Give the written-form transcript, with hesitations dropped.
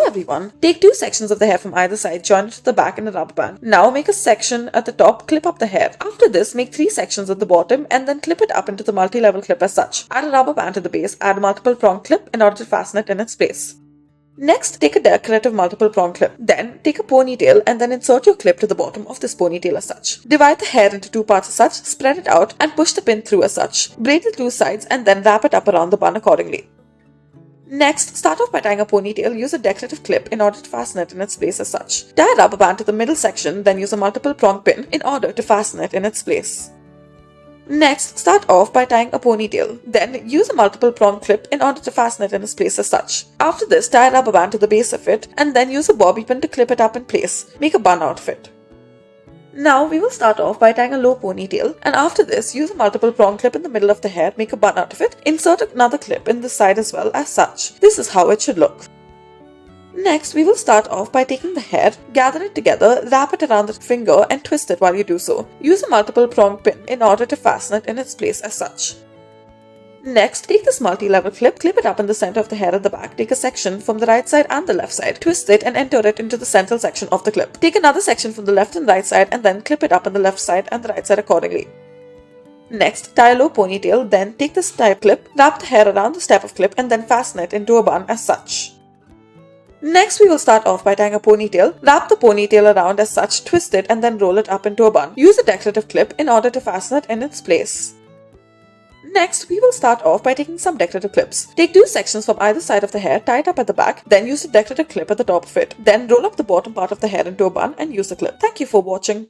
everyone. Take two sections of the hair from either side, join it to the back in a rubber band. Now make a section at the top, clip up the hair. After this, make three sections at the bottom and then clip it up into the multi-level clip as such. Add a rubber band to the base, add a multiple prong clip in order to fasten it in its place. Next, take a decorative multiple prong clip. Then, take a ponytail and then insert your clip to the bottom of this ponytail as such. Divide the hair into two parts as such, spread it out and push the pin through as such. Braid the two sides and then wrap it up around the bun accordingly. Next, start off by tying a ponytail. Use a decorative clip in order to fasten it in its place as such. Tie a rubber band to the middle section, then use a multiple prong pin in order to fasten it in its place. Next, start off by tying a ponytail. Then, use a multiple prong clip in order to fasten it in its place as such. After this, tie a rubber band to the base of it and then use a bobby pin to clip it up in place. Make a bun out of it. Now, we will start off by tying a low ponytail, and after this, use a multiple prong clip in the middle of the hair, make a bun out of it, insert another clip in this side as well as such. This is how it should look. Next, we will start off by taking the hair, gather it together, wrap it around the finger and twist it while you do so. Use a multiple prong pin in order to fasten it in its place as such. Next, take this multi-level clip, clip it up in the center of the hair at the back, take a section from the right side and the left side, twist it and enter it into the central section of the clip. Take another section from the left and right side and then clip it up on the left side and the right side accordingly. Next, tie a low ponytail, then take this tie clip, wrap the hair around the step of clip and then fasten it into a bun as such. Next, we will start off by tying a ponytail, wrap the ponytail around as such, twist it and then roll it up into a bun. Use a decorative clip in order to fasten it in its place. Next, we will start off by taking some decorative clips. Take two sections from either side of the hair, tie it up at the back, then use a decorative clip at the top of it. Then roll up the bottom part of the hair into a bun and use the clip. Thank you for watching.